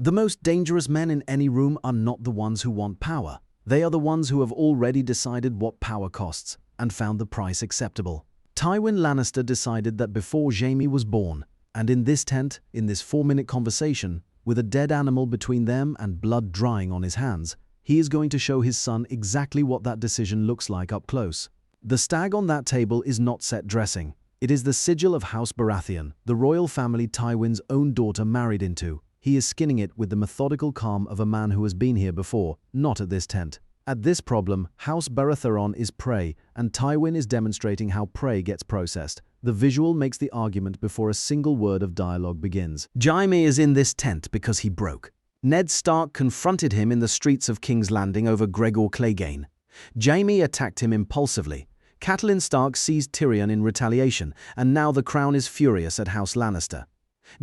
The most dangerous men in any room are not the ones who want power. They are the ones who have already decided what power costs and found the price acceptable. Tywin Lannister decided that before Jaime was born, and in this tent, in this 4-minute conversation, with a dead animal between them and blood drying on his hands, he is going to show his son exactly what that decision looks like up close. The stag on that table is not set dressing. It is the sigil of House Baratheon, the royal family Tywin's own daughter married into. He is skinning it with the methodical calm of a man who has been here before, not at this tent. At this problem, House Baratheon is prey, and Tywin is demonstrating how prey gets processed. The visual makes the argument before a single word of dialogue begins. Jaime is in this tent because he broke. Ned Stark confronted him in the streets of King's Landing over Gregor Clegane. Jaime attacked him impulsively. Catelyn Stark seized Tyrion in retaliation, and now the crown is furious at House Lannister.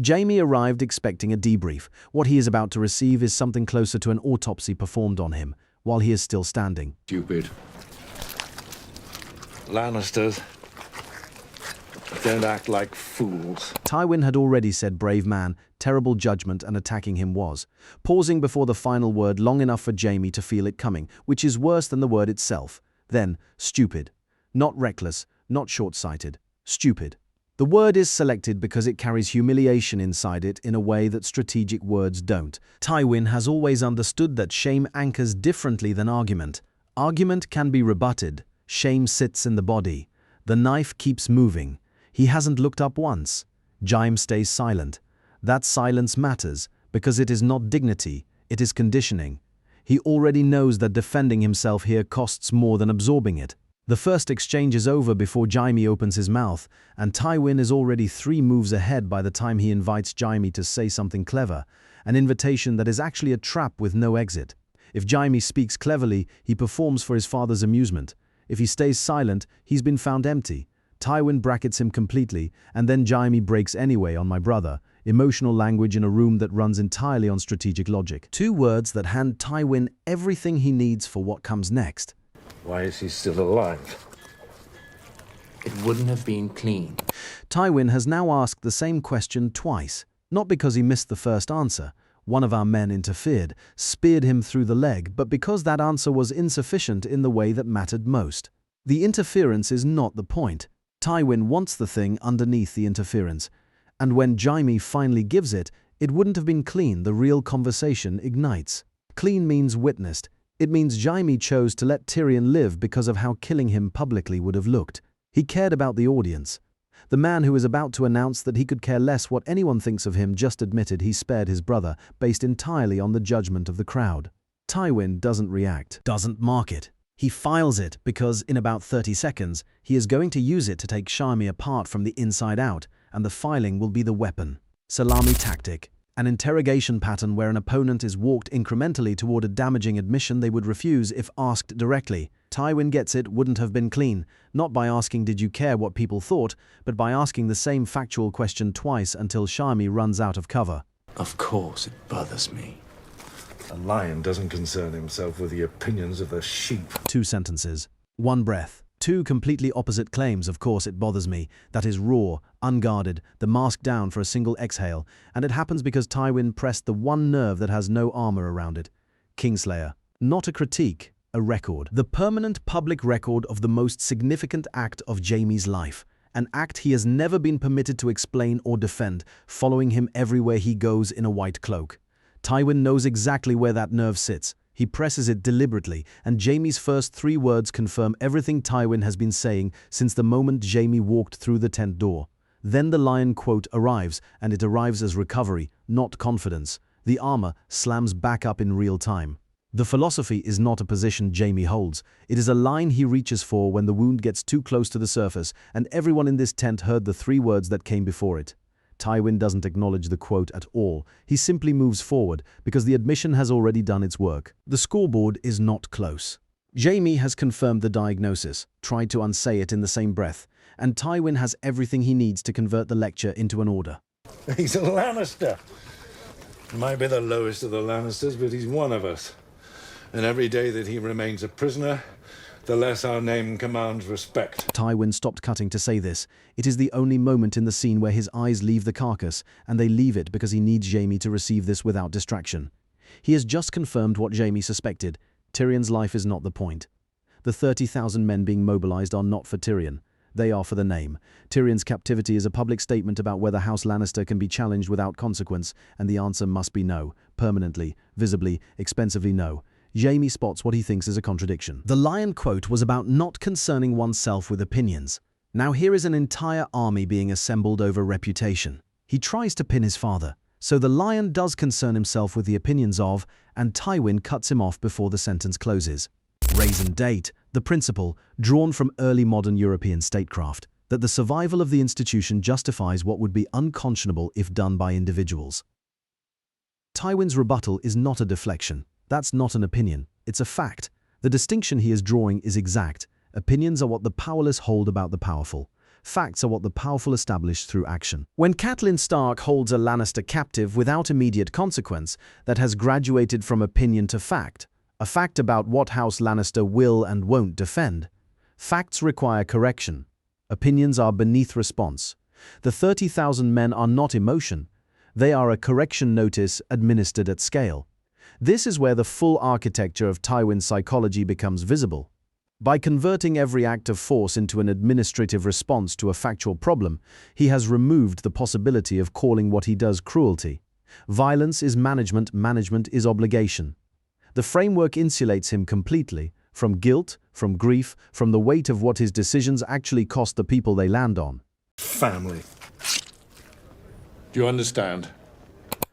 Jaime arrived expecting a debrief. What he is about to receive is something closer to an autopsy performed on him, while he is still standing. Stupid. Lannisters don't act like fools. Tywin had already said brave man, terrible judgment, and attacking him was, pausing before the final word long enough for Jaime to feel it coming, which is worse than the word itself. Then, stupid. Not reckless, not short-sighted. Stupid. The word is selected because it carries humiliation inside it in a way that strategic words don't. Tywin has always understood that shame anchors differently than argument. Argument can be rebutted. Shame sits in the body. The knife keeps moving. He hasn't looked up once. Jaime stays silent. That silence matters because it is not dignity, it is conditioning. He already knows that defending himself here costs more than absorbing it. The first exchange is over before Jaime opens his mouth, and Tywin is already 3 moves ahead by the time he invites Jaime to say something clever, an invitation that is actually a trap with no exit. If Jaime speaks cleverly, he performs for his father's amusement. If he stays silent, he's been found empty. Tywin brackets him completely, and then Jaime breaks anyway on my brother, emotional language in a room that runs entirely on strategic logic. 2 words that hand Tywin everything he needs for what comes next. Why is he still alive? It wouldn't have been clean. Tywin has now asked the same question twice, not because he missed the first answer. One of our men interfered, speared him through the leg, but because that answer was insufficient in the way that mattered most. The interference is not the point. Tywin wants the thing underneath the interference, and when Jaime finally gives it, it wouldn't have been clean. The real conversation ignites. Clean means witnessed. It means Jaime chose to let Tyrion live because of how killing him publicly would have looked. He cared about the audience. The man who is about to announce that he could care less what anyone thinks of him just admitted he spared his brother based entirely on the judgment of the crowd. Tywin doesn't react, doesn't mark it. He files it because, in about 30 seconds, he is going to use it to take Jaime apart from the inside out, and the filing will be the weapon. Salami tactic. An interrogation pattern where an opponent is walked incrementally toward a damaging admission they would refuse if asked directly. Tywin gets it wouldn't have been clean, not by asking did you care what people thought, but by asking the same factual question twice until Jaime runs out of cover. Of course it bothers me. A lion doesn't concern himself with the opinions of the sheep. 2 sentences. 1 breath. 2 completely opposite claims. Of course it bothers me. That is raw, unguarded, the mask down for a single exhale, and it happens because Tywin pressed the one nerve that has no armor around it. Kingslayer. Not a critique, a record. The permanent public record of the most significant act of Jaime's life. An act he has never been permitted to explain or defend, following him everywhere he goes in a white cloak. Tywin knows exactly where that nerve sits. He presses it deliberately, and Jaime's first 3 words confirm everything Tywin has been saying since the moment Jaime walked through the tent door. Then the lion quote arrives, and it arrives as recovery, not confidence. The armor slams back up in real time. The philosophy is not a position Jaime holds. It is a line he reaches for when the wound gets too close to the surface, and everyone in this tent heard the 3 words that came before it. Tywin doesn't acknowledge the quote at all. He simply moves forward because the admission has already done its work. The scoreboard is not close. Jaime has confirmed the diagnosis, tried to unsay it in the same breath, and Tywin has everything he needs to convert the lecture into an order. He's a Lannister. Might be the lowest of the Lannisters, but he's one of us. And every day that he remains a prisoner, the less our name commands respect. Tywin stopped cutting to say this. It is the only moment in the scene where his eyes leave the carcass, and they leave it because he needs Jaime to receive this without distraction. He has just confirmed what Jaime suspected. Tyrion's life is not the point. The 30,000 men being mobilized are not for Tyrion. They are for the name. Tyrion's captivity is a public statement about whether House Lannister can be challenged without consequence, and the answer must be no. Permanently, visibly, expensively no. Jaime spots what he thinks is a contradiction. The lion quote was about not concerning oneself with opinions. Now here is an entire army being assembled over reputation. He tries to pin his father. So the lion does concern himself with the opinions of, and Tywin cuts him off before the sentence closes. Raison d'etre, the principle, drawn from early modern European statecraft, that the survival of the institution justifies what would be unconscionable if done by individuals. Tywin's rebuttal is not a deflection. That's not an opinion. It's a fact. The distinction he is drawing is exact. Opinions are what the powerless hold about the powerful. Facts are what the powerful establish through action. When Catelyn Stark holds a Lannister captive without immediate consequence, that has graduated from opinion to fact, a fact about what House Lannister will and won't defend. Facts require correction. Opinions are beneath response. The 30,000 men are not emotion. They are a correction notice administered at scale. This is where the full architecture of Tywin's psychology becomes visible. By converting every act of force into an administrative response to a factual problem, he has removed the possibility of calling what he does cruelty. Violence is management, management is obligation. The framework insulates him completely from guilt, from grief, from the weight of what his decisions actually cost the people they land on. Family. Do you understand?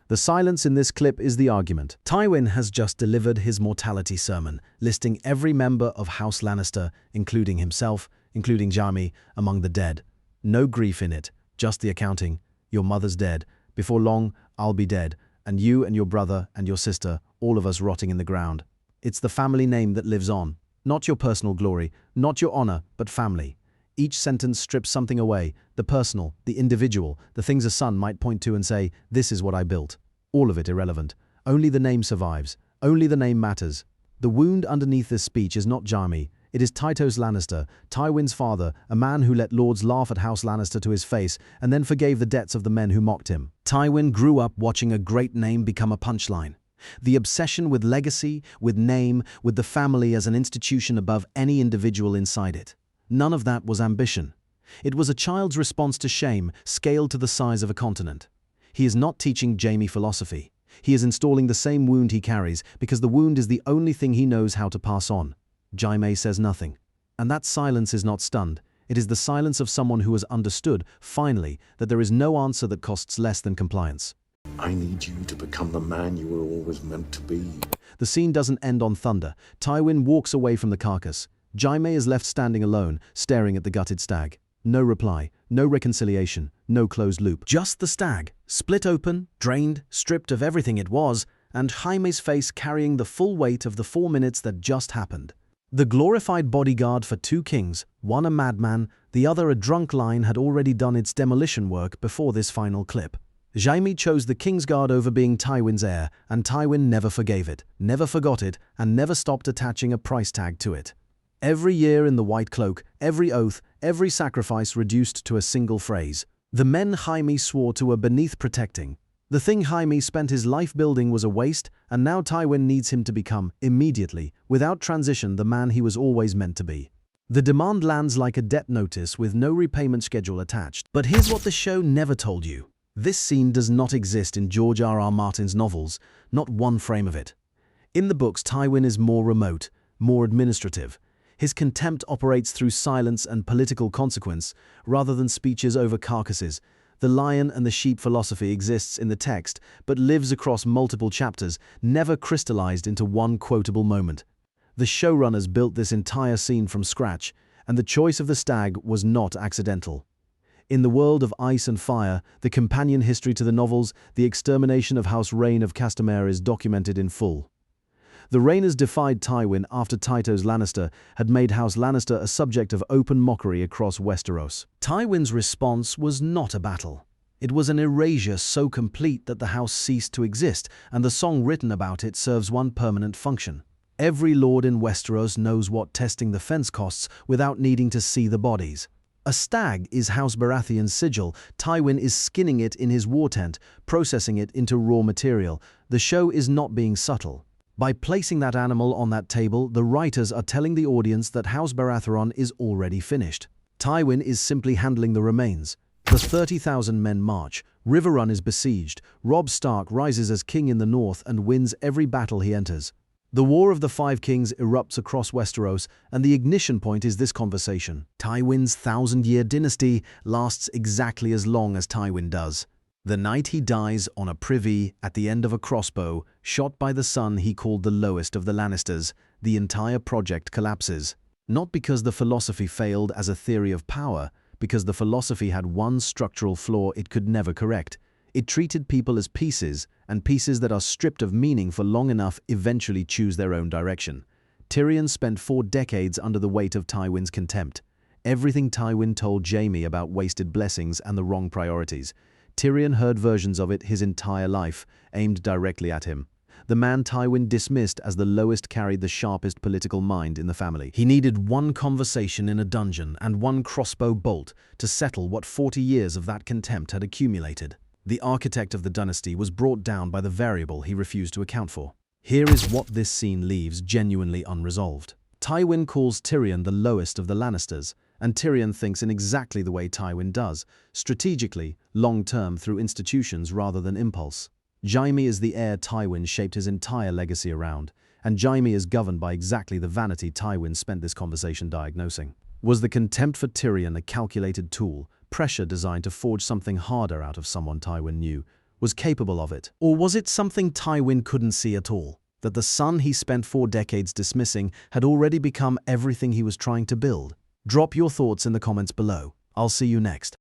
The silence in this clip is the argument. Tywin has just delivered his mortality sermon, listing every member of House Lannister, including himself, including Jaime, among the dead. No grief in it, just the accounting. Your mother's dead. Before long, I'll be dead. And you and your brother and your sister, all of us rotting in the ground. It's the family name that lives on. Not your personal glory, not your honor, but family. Each sentence strips something away, the personal, the individual, the things a son might point to and say, this is what I built. All of it irrelevant. Only the name survives. Only the name matters. The wound underneath this speech is not Jaime. It is Tytos Lannister, Tywin's father, a man who let lords laugh at House Lannister to his face and then forgave the debts of the men who mocked him. Tywin grew up watching a great name become a punchline. The obsession with legacy, with name, with the family as an institution above any individual inside it. None of that was ambition. It was a child's response to shame, scaled to the size of a continent. He is not teaching Jaime philosophy. He is installing the same wound he carries because the wound is the only thing he knows how to pass on. Jaime says nothing. And that silence is not stunned. It is the silence of someone who has understood, finally, that there is no answer that costs less than compliance. I need you to become the man you were always meant to be. The scene doesn't end on thunder. Tywin walks away from the carcass. Jaime is left standing alone, staring at the gutted stag. No reply, no reconciliation, no closed loop. Just the stag, split open, drained, stripped of everything it was, and Jaime's face carrying the full weight of the 4 minutes that just happened. The glorified bodyguard for two kings, one a madman, the other a drunk lion, had already done its demolition work before this final clip. Jaime chose the Kingsguard over being Tywin's heir, and Tywin never forgave it, never forgot it, and never stopped attaching a price tag to it. Every year in the White Cloak, every oath, every sacrifice reduced to a single phrase. The men Jaime swore to were beneath protecting. The thing Jaime spent his life building was a waste, and now Tywin needs him to become, immediately, without transition, the man he was always meant to be. The demand lands like a debt notice with no repayment schedule attached. But here's what the show never told you. This scene does not exist in George R.R. Martin's novels, not one frame of it. In the books, Tywin is more remote, more administrative. His contempt operates through silence and political consequence, rather than speeches over carcasses. The lion and the sheep philosophy exists in the text, but lives across multiple chapters, never crystallized into one quotable moment. The showrunners built this entire scene from scratch, and the choice of the stag was not accidental. In the world of ice and fire, the companion history to the novels, the extermination of House Rain of Castamere is documented in full. The Rainers defied Tywin after Tytos Lannister had made House Lannister a subject of open mockery across Westeros. Tywin's response was not a battle. It was an erasure so complete that the house ceased to exist, and the song written about it serves one permanent function. Every lord in Westeros knows what testing the fence costs without needing to see the bodies. A stag is House Baratheon's sigil. Tywin is skinning it in his war tent, processing it into raw material. The show is not being subtle. By placing that animal on that table, the writers are telling the audience that House Baratheon is already finished. Tywin is simply handling the remains. The 30,000 men march. Riverrun is besieged. Robb Stark rises as king in the north and wins every battle he enters. The War of the Five Kings erupts across Westeros, and the ignition point is this conversation. Tywin's 1,000-year dynasty lasts exactly as long as Tywin does. The night he dies on a privy at the end of a crossbow, shot by the son he called the lowest of the Lannisters, the entire project collapses. Not because the philosophy failed as a theory of power, because the philosophy had one structural flaw it could never correct. It treated people as pieces, and pieces that are stripped of meaning for long enough eventually choose their own direction. Tyrion spent 4 decades under the weight of Tywin's contempt. Everything Tywin told Jaime about wasted blessings and the wrong priorities. Tyrion heard versions of it his entire life, aimed directly at him. The man Tywin dismissed as the lowest carried the sharpest political mind in the family. He needed one conversation in a dungeon and one crossbow bolt to settle what 40 years of that contempt had accumulated. The architect of the dynasty was brought down by the variable he refused to account for. Here is what this scene leaves genuinely unresolved. Tywin calls Tyrion the lowest of the Lannisters, and Tyrion thinks in exactly the way Tywin does, strategically, long-term through institutions rather than impulse. Jaime is the heir Tywin shaped his entire legacy around, and Jaime is governed by exactly the vanity Tywin spent this conversation diagnosing. Was the contempt for Tyrion a calculated tool, pressure designed to forge something harder out of someone Tywin knew, was capable of it? Or was it something Tywin couldn't see at all? That the son he spent 4 decades dismissing had already become everything he was trying to build? Drop your thoughts in the comments below. I'll see you next.